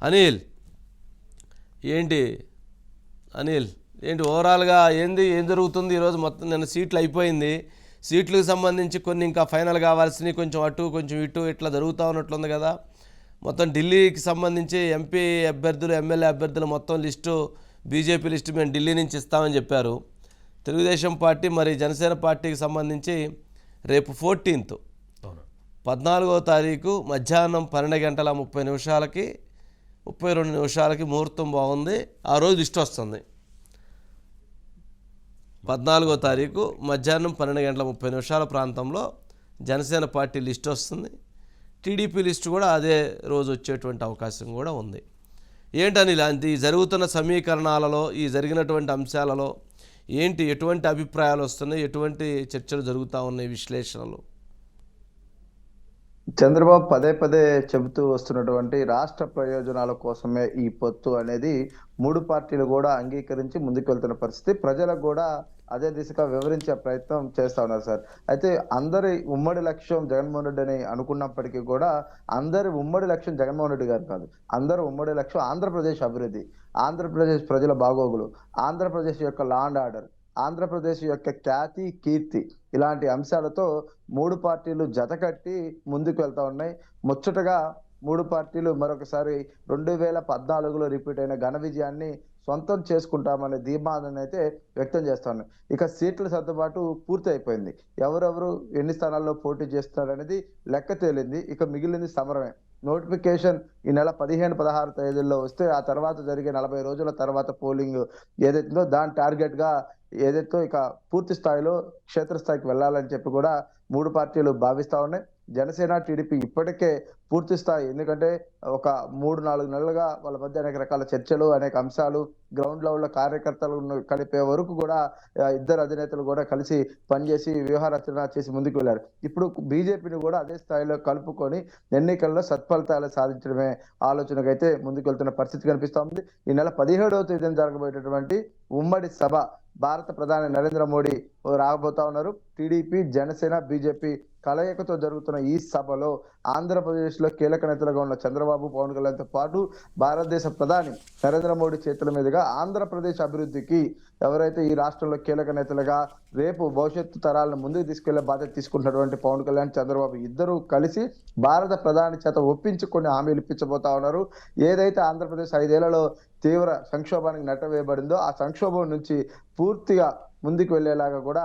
అనిల్ ఏంటి అనిల్ ఏంటి ఓవరాల్గా ఏం జరుగుతుంది ఈరోజు? మొత్తం నిన్న సీట్లు అయిపోయింది, సీట్లకు సంబంధించి కొన్ని ఇంకా ఫైనల్ కావాల్సినవి కొంచెం అటు కొంచెం ఇటు ఇట్లా జరుగుతూ ఉన్నట్లుంది కదా. మొత్తం ఢిల్లీకి సంబంధించి ఎంపీ అభ్యర్థులు ఎమ్మెల్యే అభ్యర్థులు మొత్తం లిస్టు బీజేపీ లిస్టు మేము ఢిల్లీ నుంచి ఇస్తామని చెప్పారు. తెలుగుదేశం పార్టీ మరి జనసేన పార్టీకి సంబంధించి రేపు 14th 14వ తారీఖు మధ్యాహ్నం 12:30 32 నిమిషాలకి ముహూర్తం బాగుంది. ఆ రోజు లిస్ట్ వస్తుంది. 14వ తారీఖు మధ్యాహ్నం 12:30 ప్రాంతంలో జనసేన పార్టీ లిస్ట్ వస్తుంది. టీడీపీ లిస్టు కూడా అదే రోజు వచ్చేటువంటి అవకాశం కూడా ఉంది. ఏంటని ఇలాంటి జరుగుతున్న సమీకరణాలలో ఈ జరిగినటువంటి అంశాలలో ఎటువంటి అభిప్రాయాలు వస్తున్నాయి, ఎటువంటి చర్చలు జరుగుతూ ఉన్నాయి, విశ్లేషణలు? చంద్రబాబు పదే పదే చెబుతూ వస్తున్నటువంటి రాష్ట్ర ప్రయోజనాల కోసమే ఈ పొత్తు అనేది మూడు పార్టీలు కూడా అంగీకరించి ముందుకెళ్తున్న పరిస్థితి. ప్రజలకు కూడా అదే దిశగా వివరించే ప్రయత్నం చేస్తా ఉన్నారు సార్. అయితే అందరి ఉమ్మడి లక్ష్యం జగన్మోహన్ రెడ్డి అని అనుకున్నప్పటికీ కూడా అందరి ఉమ్మడి లక్ష్యం జగన్మోహన్ రెడ్డి గారు కాదు. అందరి ఉమ్మడి లక్ష్యం ఆంధ్రప్రదేశ్ అభివృద్ధి, ఆంధ్రప్రదేశ్ ప్రజల బాగోగులు, ఆంధ్రప్రదేశ్ యొక్క లా అండ్ ఆర్డర్, ఆంధ్రప్రదేశ్ యొక్క ఖ్యాతి కీర్తి, ఇలాంటి అంశాలతో మూడు పార్టీలు జతకట్టి ముందుకు వెళ్తా ఉన్నాయి. ముచ్చటగా మూడు పార్టీలు మరొకసారి 2014లో రిపీట్ అయిన ఘన విజయాన్ని సొంతం చేసుకుంటామనే ధీమాన్ని అయితే వ్యక్తం చేస్తా ఉన్నాయి. ఇక సీట్ల సర్దుబాటు పూర్తి అయిపోయింది. ఎవరెవరు ఎన్ని స్థానాల్లో పోటీ చేస్తున్నారు అనేది లెక్క తేలింది. ఇక మిగిలింది సమరమే. నోటిఫికేషన్ ఈ నెల 15-16 తేదీల్లో వస్తే ఆ తర్వాత జరిగే 40 రోజుల తర్వాత పోలింగ్ ఏదైతుందో దాని టార్గెట్ గా ఏదైతే ఇక పూర్తి స్థాయిలో క్షేత్రస్థాయికి వెళ్ళాలని చెప్పి కూడా మూడు పార్టీలు భావిస్తా ఉన్నాయి. జనసేన టీడీపీ ఇప్పటికే పూర్తి స్థాయి, ఎందుకంటే ఒక 3-4 నెలలుగా వాళ్ళ మధ్య అనేక రకాల చర్చలు, అనేక అంశాలు, గ్రౌండ్ లెవెల్లో కార్యకర్తలను కలిపే వరకు కూడా ఇద్దరు అధినేతలు కూడా కలిసి పనిచేసి వ్యూహ రచన చేసి ముందుకు వెళ్ళారు. ఇప్పుడు బీజేపీని కూడా అదే స్థాయిలో కలుపుకొని ఎన్నికల్లో సత్ఫలితాలు సాధించడమే ఆలోచనకైతే ముందుకు వెళ్తున్న పరిస్థితి కనిపిస్తా ఉంది. ఈ నెల 17వ తేదీన జరగబోయేటటువంటి ఉమ్మడి సభ భారత ప్రధాని నరేంద్ర మోడీ రాబోతా ఉన్నారు. టీడీపీ, జనసేన, బీజేపీ కలయికతో జరుగుతున్న ఈ సభలో ఆంధ్రప్రదేశ్ లో కీలక నేతలుగా ఉన్న చంద్రబాబు, పవన్ కళ్యాణ్తో పాటు భారతదేశ ప్రధాని నరేంద్ర మోడీ చేతుల మీదుగా ఆంధ్రప్రదేశ్ అభివృద్ధికి ఎవరైతే ఈ రాష్ట్రంలో కీలక నేతలుగా రేపు భవిష్యత్తు తరాలను ముందుకు తీసుకెళ్లే బాధ్యత తీసుకుంటున్నటువంటి పవన్ కళ్యాణ్, చంద్రబాబు ఇద్దరు కలిసి భారత ప్రధాని చేత ఒప్పించుకొని హామీలు ఇప్పించబోతా ఉన్నారు. ఏదైతే ఆంధ్రప్రదేశ్ 5 ఏళ్లలో తీవ్ర సంక్షోభానికి నెట్టవేయబడిందో ఆ సంక్షోభం నుంచి పూర్తిగా ముందుకు వెళ్లేలాగా కూడా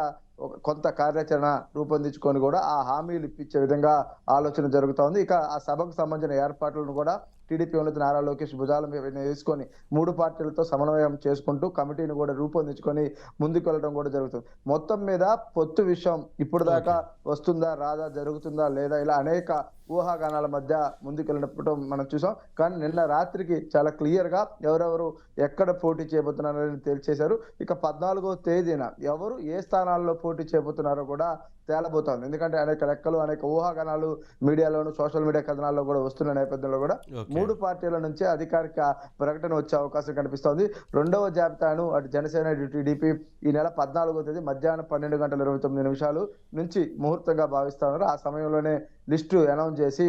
కొంత కార్యాచరణ రూపొందించుకొని కూడా ఆ హామీలు ఇప్పించే విధంగా ఆలోచన జరుగుతా ఉంది. ఇక ఆ సభకు సంబంధించిన ఏర్పాట్లను కూడా టీడీపీ ఉన్నత నారా లోకేష్ భుజాల మీద వేసుకొని మూడు పార్టీలతో సమన్వయం చేసుకుంటూ కమిటీని కూడా రూపొందించుకొని ముందుకు వెళ్ళడం కూడా జరుగుతుంది. మొత్తం మీద పొత్తు విషయం ఇప్పుడు దాకా వస్తుందా రాదా, జరుగుతుందా లేదా, ఇలా అనేక ఊహాగానాల మధ్య ముందుకు వెళ్ళినప్పుడు మనం చూసాం. కానీ నిన్న రాత్రికి చాలా క్లియర్ గా ఎవరెవరు ఎక్కడ పోటీ చేయబోతున్నారని తేల్చేశారు. ఇక 14వ తేదీన ఎవరు ఏ స్థానాల్లో పోటీ చేయబోతున్నారో కూడా తేలబోతోంది. ఎందుకంటే అనేక లెక్కలు, అనేక ఊహాగానాలు మీడియాలోను, సోషల్ మీడియా కథనాల్లో కూడా వస్తున్న నేపథ్యంలో కూడా మూడు పార్టీల నుంచి అధికారిక ప్రకటన వచ్చే అవకాశం కనిపిస్తోంది. రెండవ జాబితాను అటు జనసేన, ఇటు టీడీపీ ఈ నెల 14వ తేదీ మధ్యాహ్నం 12:29 నుంచి ముహూర్తంగా భావిస్తా ఉన్నారు. ఆ సమయంలోనే లిస్టు అనౌన్స్ చేసి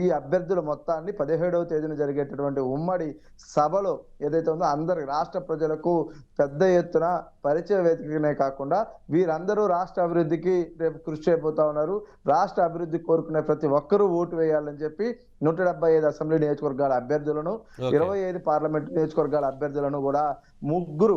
ఈ అభ్యర్థుల మొత్తాన్ని 17వ తేదీన జరిగేటటువంటి ఉమ్మడి సభలో ఏదైతే ఉందో అందరి రాష్ట్ర ప్రజలకు పెద్ద ఎత్తున పరిచయ వేదికనే కాకుండా వీరందరూ రాష్ట్ర అభివృద్ధికి రేపు కృషి చేయబోతా ఉన్నారు. రాష్ట్ర అభివృద్ధి కోరుకునే ప్రతి ఒక్కరూ ఓటు వేయాలని చెప్పి 175 అసెంబ్లీ నియోజకవర్గాల అభ్యర్థులను, 25 పార్లమెంట్ నియోజకవర్గాల అభ్యర్థులను కూడా ముగ్గురు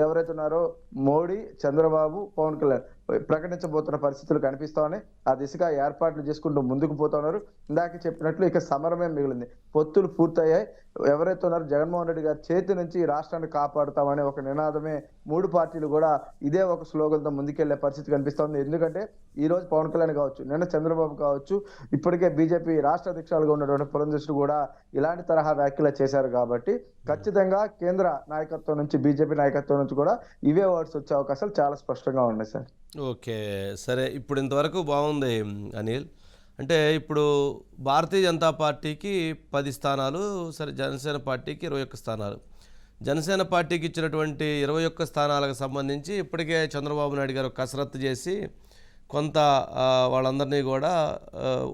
ఎవరైతే ఉన్నారో మోడీ, చంద్రబాబు, పవన్ కళ్యాణ్ ప్రకటించబోతున్న పరిస్థితులు కనిపిస్తా ఉన్నాయి. ఆ దిశగా ఏర్పాట్లు చేసుకుంటూ ముందుకు పోతా ఉన్నారు. ఇందాక చెప్పినట్లు ఇక సమరమే మిగిలింది. పొత్తులు పూర్తయ్యాయి. ఎవరైతే ఉన్నారో జగన్మోహన్ రెడ్డి గారి చేతి నుంచి ఈ రాష్ట్రాన్ని కాపాడుతామనే ఒక నినాదమే మూడు పార్టీలు కూడా ఇదే ఒక స్లోగన్తో ముందుకెళ్లే పరిస్థితి కనిపిస్తోంది. ఎందుకంటే ఈ రోజు పవన్ కళ్యాణ్ కావచ్చు, నిన్న చంద్రబాబు కావచ్చు, ఇప్పటికే బీజేపీ రాష్ట్ర అధ్యక్షులుగా ఉన్నటువంటి పురంధేశ్వరి కూడా ఇలాంటి తరహా వ్యాఖ్యలు చేశారు. కాబట్టి ఖచ్చితంగా కేంద్ర నాయకత్వం నుంచి, బీజేపీ నాయకత్వం నుంచి కూడా ఇవే వర్డ్స్ వచ్చే అవకాశాలు చాలా స్పష్టంగా ఉన్నాయి సార్. ఓకే, సరే. ఇప్పుడు ఇంతవరకు బాగుంది అనిల్. అంటే ఇప్పుడు భారతీయ జనతా పార్టీకి 10 స్థానాలు, సరే జనసేన పార్టీకి 21 స్థానాలు. జనసేన పార్టీకి ఇచ్చినటువంటి 21 స్థానాలకు సంబంధించి ఇప్పటికే చంద్రబాబు నాయుడు గారు కసరత్తు చేసి కొంత వాళ్ళందరినీ కూడా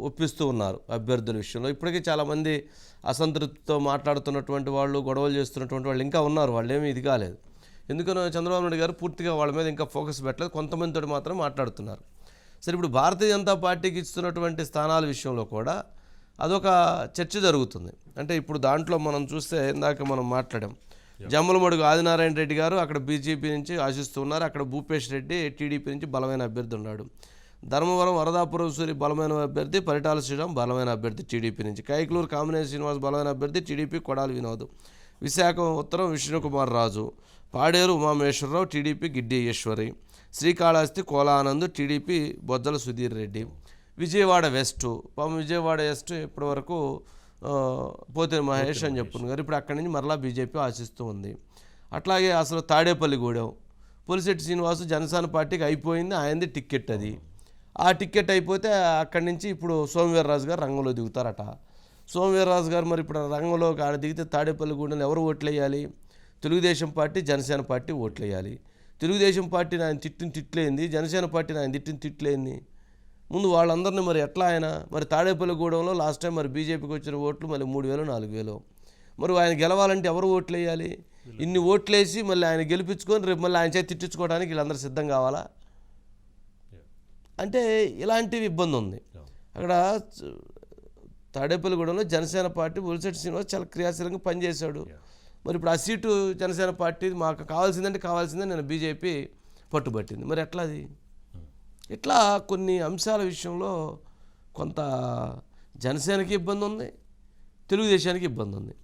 ఒప్పిస్తూ ఉన్నారు అభ్యర్థుల విషయంలో. ఇప్పటికీ చాలామంది అసంతృప్తితో మాట్లాడుతున్నటువంటి వాళ్ళు, గొడవలు చేస్తున్నటువంటి వాళ్ళు ఇంకా ఉన్నారు. వాళ్ళేమీ ఇది కాలేదు. ఎందుకనో చంద్రబాబు నాయుడు గారు పూర్తిగా వాళ్ళ మీద ఇంకా ఫోకస్ పెట్టలేదు. కొంతమందితో మాత్రం మాట్లాడుతున్నారు. సరే, ఇప్పుడు భారతీయ జనతా పార్టీకి ఇస్తున్నటువంటి స్థానాల విషయంలో కూడా అదొక చర్చ జరుగుతుంది. అంటే ఇప్పుడు దాంట్లో మనం చూస్తే ఇందాక మనం మాట్లాడాం, జమ్మలమడుగు ఆదినారాయణ రెడ్డి గారు అక్కడ బీజేపీ నుంచి ఆశిస్తూ ఉన్నారు. అక్కడ భూపేష్ రెడ్డి టీడీపీ నుంచి బలమైన అభ్యర్థి ఉన్నాడు. ధర్మవరం వరదాపురం సూరి బలమైన అభ్యర్థి, పరిటాల శ్రీరామ్ బలమైన అభ్యర్థి టీడీపీ నుంచి. కైకలూరు కామినేని శ్రీనివాస్ బలమైన అభ్యర్థి టీడీపీ కొడాలి వినోద్. విశాఖ ఉత్తరం Vishnukumar Raju. Paderu Umameswararao TDP Giddi Eswari. Srikalahasti Kolanand TDP Bojjala Sudheer Reddy. Vijayawada west, Vijayawada west ఇప్పటివరకు పోతే మహేష్ అని చెప్పుకున్నారు. ఇప్పుడు అక్కడి నుంచి మరలా బీజేపీ ఆశిస్తూ ఉంది. అట్లాగే అసలు తాడేపల్లిగూడెం పులిశెట్టి శ్రీనివాసు జనసేన పార్టీకి అయిపోయింది, ఆయనది టిక్కెట్ అది. ఆ టిక్కెట్ అయిపోతే అక్కడి నుంచి ఇప్పుడు సోమవీర్రాజు గారు రంగంలో దిగుతారట. సోమవీర్రాజు గారు మరి ఇప్పుడు రంగంలో ఆడ దిగితే తాడేపల్లిగూడెం ఎవరు ఓట్లు వేయాలి? తెలుగుదేశం పార్టీ, జనసేన పార్టీ ఓట్లు వేయాలి. తెలుగుదేశం పార్టీని ఆయన తిట్టిన తిట్లేంది, జనసేన పార్టీని ఆయన తిట్టిన తిట్లేంది. ముందు వాళ్ళందరినీ మరి ఎట్లా ఆయన మరి తాడేపల్లిగూడెంలో లాస్ట్ టైం మరి బీజేపీకి వచ్చిన ఓట్లు మళ్ళీ 3,000 4,000. మరి ఆయన గెలవాలంటే ఎవరు ఓట్లు వేయాలి? ఇన్ని ఓట్లు వేసి మళ్ళీ ఆయన గెలిపించుకొని రేపు మళ్ళీ ఆయన చేతి తిట్టించుకోవడానికి వీళ్ళందరూ సిద్ధం కావాలా? అంటే ఇలాంటివి ఇబ్బంది ఉంది. అక్కడ తాడేపల్లిగూడెంలో జనసేన పార్టీ బొలిశెట్టి శ్రీనివాస్ చాలా క్రియాశీలంగా పనిచేశాడు. మరి ఇప్పుడు ఆ సీటు జనసేన పార్టీ మాకు కావాల్సిందే నేను బీజేపీ పట్టుబట్టింది. మరి ఎట్లా అది? ఇట్లా కొన్ని అంశాల విషయంలో కొంత జనసేనకి ఇబ్బంది ఉంది, తెలుగుదేశానికి ఇబ్బంది ఉంది.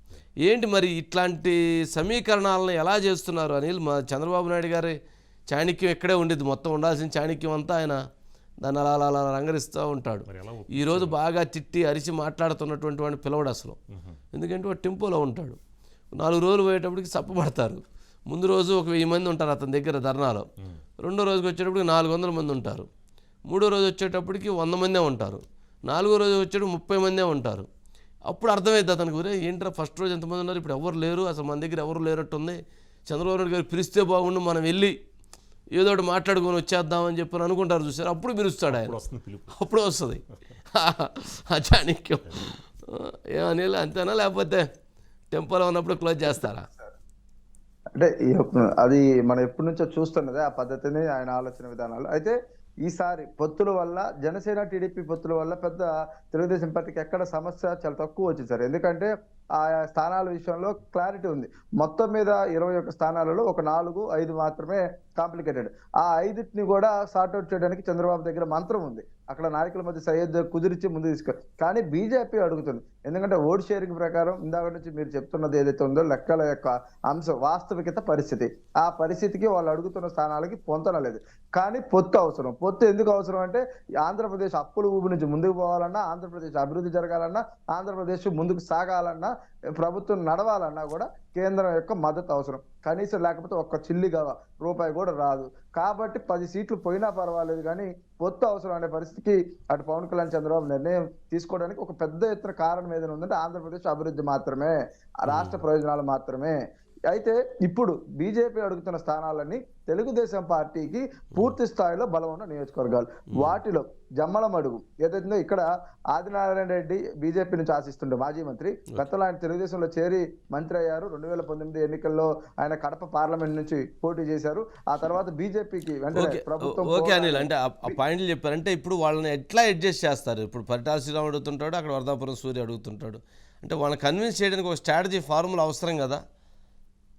ఏంటి మరి ఇట్లాంటి సమీకరణాలను ఎలా చేస్తున్నారు అనిల్? మా చంద్రబాబు నాయుడు గారి చాణక్యం ఎక్కడే ఉండేది, మొత్తం ఉండాల్సిన చాణక్యం అంతా ఆయన దాన్ని అలా రంగరిస్తూ ఉంటాడు. ఈరోజు బాగా తిట్టి అరిచి మాట్లాడుతున్నటువంటి వాడిని పిలవడు అసలు. ఎందుకంటే వాడు టెంపోలో ఉంటాడు. 4 రోజులు పోయేటప్పటికి సప్పబడతారు. ముందు రోజు ఒక 1000 మంది ఉంటారు అతని దగ్గర ధర్నాలో. రెండో రోజుకి వచ్చేటప్పటికి 400 మంది ఉంటారు. మూడో రోజు వచ్చేటప్పటికి 100 మందే ఉంటారు. 4గో రోజు వచ్చేటప్పుడు 30 మందే ఉంటారు. అప్పుడు అర్థమైద్ది అతనికి, ఒరే ఏంట్రా ఫస్ట్ రోజు ఎంతమంది ఉన్నారు, ఇప్పుడు ఎవరు లేరు, అసలు మన దగ్గర ఎవరు లేనట్టుంది, చంద్రబాబు నాయుడు గారు పిలిస్తే బాగుండు, మనం వెళ్ళి ఏదో ఒకటి మాట్లాడుకొని వచ్చేద్దామని చెప్పని అనుకుంటారు. చూసారు, అప్పుడు పిలుస్తాడు ఆయన, అప్పుడు వస్తుంది ఆ చాణక్యం. ఏమని అంతేనా, లేకపోతే టెంపోలో ఉన్నప్పుడు క్లోజ్ చేస్తారా? అంటే అది మనం ఎప్పటి నుంచో చూస్తున్నదే ఆ పద్ధతిని, ఆయన ఆలోచన విధానాలు. అయితే ఈసారి పొత్తుల వల్ల, జనసేన టీడీపీ పొత్తుల వల్ల పెద్ద తెలుగుదేశం పార్టీకి ఎక్కడ సమస్య చాలా తక్కువ వచ్చింది సార్. ఎందుకంటే ఆ స్థానాల విషయంలో క్లారిటీ ఉంది. మొత్తం మీద 21 స్థానాలలో ఒక 4, 5 మాత్రమే కాంప్లికేటెడ్. ఆ 5ని కూడా సార్ట్అవుట్ చేయడానికి చంద్రబాబు దగ్గర మంత్రం ఉంది. అక్కడ నాయకుల మధ్య సయ్యద్ కుదిరించి ముందు తీసుకో. కానీ బీజేపీ అడుగుతుంది. ఎందుకంటే ఓట్ షేరింగ్ ప్రకారం ఇందాక నుంచి మీరు చెప్తున్నది ఏదైతే ఉందో లెక్కల యొక్క అంశం, వాస్తవికత పరిస్థితి, ఆ పరిస్థితికి వాళ్ళు అడుగుతున్న స్థానాలకి పొంతనలేదు. కానీ పొత్తు అవసరం. పొత్తు ఎందుకు అవసరం అంటే ఆంధ్రప్రదేశ్ అప్పుల ఊబి నుంచి ముందుకు పోవాలన్నా, ఆంధ్రప్రదేశ్ అభివృద్ధి జరగాలన్నా, ఆంధ్రప్రదేశ్ ముందుకు సాగాలన్నా, ప్రభుత్వం నడవాలన్నా కూడా కేంద్రం యొక్క మద్దతు అవసరం. కనీసం లేకపోతే ఒక్క చిల్లిగా రూపాయి కూడా రాదు. కాబట్టి 10 సీట్లు పోయినా పర్వాలేదు కానీ పొత్తు అవసరం అనే పరిస్థితికి అటు పవన్ కళ్యాణ్, చంద్రబాబు నిర్ణయం తీసుకోవడానికి ఒక పెద్ద ఎత్తున కారణం ఏదైనా ఉందంటే ఆంధ్రప్రదేశ్ అభివృద్ధి మాత్రమే, రాష్ట్ర ప్రయోజనాలు మాత్రమే. అయితే ఇప్పుడు బీజేపీ అడుగుతున్న స్థానాలన్నీ తెలుగుదేశం పార్టీకి పూర్తి స్థాయిలో బలం ఉన్న నియోజకవర్గాలు. వాటిలో జమ్మలమడుగు ఏదైతుందో ఇక్కడ ఆదినారాయణ రెడ్డి బీజేపీ నుంచి ఆశిస్తుండే మాజీ మంత్రి, గతంలో ఆయన తెలుగుదేశంలో చేరి మంత్రి అయ్యారు. 2019 ఎన్నికల్లో ఆయన కడప పార్లమెంట్ నుంచి పోటీ చేశారు. ఆ తర్వాత బీజేపీకి వెంటనే ప్రభుత్వం. ఓకే అనిల్, అంటే ఆ పాయింట్లు చెప్పారంటే ఇప్పుడు వాళ్ళని ఎట్లా అడ్జస్ట్ చేస్తారు? ఇప్పుడు పరిటాల శ్రీరామ్ అడుగుతుంటాడు, అక్కడ వరదాపురం సూర్య అడుగుతుంటాడు. అంటే వాళ్ళని కన్విన్స్ చేయడానికి ఒక స్ట్రాటజీ ఫార్ములా అవసరం కదా?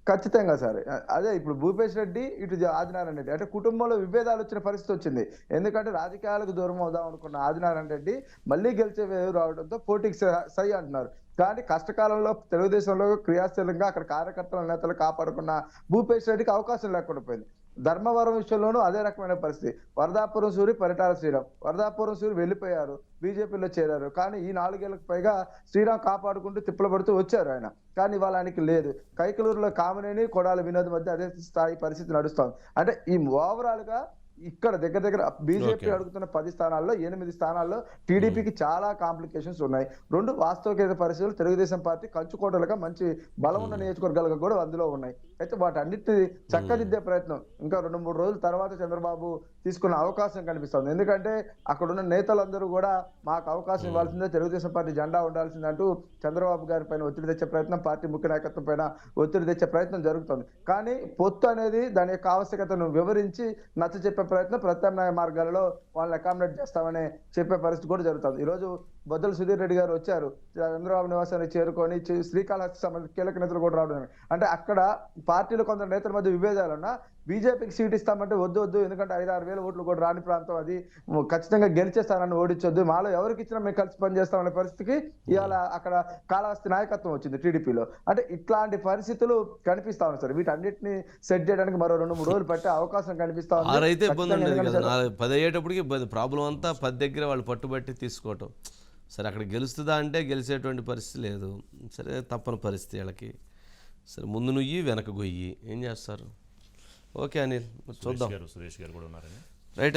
ఖచ్చితంగా సార్. అదే ఇప్పుడు భూపేష్ రెడ్డి, ఇటు ఆదినారాయణ రెడ్డి, అంటే కుటుంబంలో విభేదాలు వచ్చిన పరిస్థితి వచ్చింది. ఎందుకంటే రాజకీయాలకు దూరం అవుదాం అనుకున్న ఆదినారాయణ రెడ్డి మళ్ళీ గెలిచే వేవ్ రావడంతో పోటీకి సై అంటున్నారు. కానీ కష్టకాలంలో తెలుగుదేశంలో క్రియాశీలంగా అక్కడ కార్యకర్తల నేతలు కాపాడుకున్న భూపేష్ రెడ్డికి అవకాశం లేకుండా పోయింది. ధర్మవరం విషయంలోనూ అదే రకమైన పరిస్థితి. వరదాపురం సూరి, పరిటాల శ్రీరామ్. వరదాపురం సూరి వెళ్ళిపోయారు, బీజేపీలో చేరారు. కానీ ఈ 4 ఏళ్లకు పైగా శ్రీరామ్ కాపాడుకుంటూ తిప్పలు పడుతూ వచ్చారు ఆయన. కానీ వాళ్ళ ఆయనకి లేదు. కైకలూరులో కామినేని, కొడాలి వినోద్ మధ్య అదే స్థాయి పరిస్థితి నడుస్తోంది. అంటే ఈ ఓవరాల్ గా ఇక్కడ దగ్గర దగ్గర బీజేపీ Okay. అడుగుతున్న 10 స్థానాల్లో 8 స్థానాల్లో టీడీపీకి చాలా కాంప్లికేషన్స్ ఉన్నాయి. రెండు వాస్తవిక పరిస్థితులు తెలుగుదేశం పార్టీ కంచుకోటలుగా మంచి బలం ఉన్న నియోజకవర్గాలుగా కూడా అందులో ఉన్నాయి. అయితే వాటన్నిటిని చక్కదిద్దే ప్రయత్నం ఇంకా 2-3 రోజుల తర్వాత చంద్రబాబు తీసుకున్న అవకాశం కనిపిస్తుంది. ఎందుకంటే అక్కడున్న నేతలందరూ కూడా మాకు అవకాశం ఇవ్వాల్సిందే, తెలుగుదేశం పార్టీ జెండా ఉండాల్సిందే అంటూ చంద్రబాబు గారి పైన ఒత్తిడి తెచ్చే ప్రయత్నం, పార్టీ ముఖ్య నాయకత్వం పైన ఒత్తిడి తెచ్చే ప్రయత్నం జరుగుతుంది. కానీ పొత్తు అనేది దాని యొక్క ఆవశ్యకతను వివరించి నచ్చ చెప్పే ప్రయత్నం, ప్రత్యామ్నాయ మార్గాలలో వాళ్ళని అకామిడేట్ చేస్తామని చెప్పే పరిస్థితి కూడా జరుగుతుంది. ఈరోజు బొద్దల సుధీర్ రెడ్డి గారు వచ్చారు, చంద్రబాబు నివాసానికి చేరుకొని శ్రీకాళహస్తి సంబంధించి కీలక నేతలు కూడా రావడం. అంటే అక్కడ పార్టీలో కొందరు నేతల మధ్య విభేదాలున్నా బీజేపీకి సీట్ ఇస్తామంటే వద్దు, ఎందుకంటే 5-6 వేల ఓట్లు కూడా రాని ప్రాంతం అది, ఖచ్చితంగా గెలిచేస్తానని ఓడించొద్దు, మాలో ఎవరికి ఇచ్చినా మేము కలిసి పనిచేస్తామనే పరిస్థితికి ఇవాళ అక్కడ కాళహస్తి నాయకత్వం వచ్చింది టీడీపీలో. అంటే ఇట్లాంటి పరిస్థితులు కనిపిస్తా ఉన్నాయి సార్. వీటన్నిటిని సెట్ చేయడానికి మరో 2-3 రోజులు పట్టే అవకాశం కనిపిస్తా ఉంది. ఆరైతే ఇబ్బంది ఉండేది ఖచ్చితంగా కదా, 10 అయ్యేటప్పటికి ఇబ్బంది. ప్రాబ్లం అంతా 10 దగ్గర వాళ్ళు పట్టుబట్టి తీసుకోవటం. సరే అక్కడ గెలుస్తుందా అంటే గెలిచేటువంటి పరిస్థితి లేదు. సరే తప్పని పరిస్థితి వీళ్ళకి. సరే ముందు నుయ్యి వెనక గొయ్యి ఏం చేస్తారు. ఓకే అనిల్, చూద్దాం. సురేష్ గారు కూడా ఉన్నారని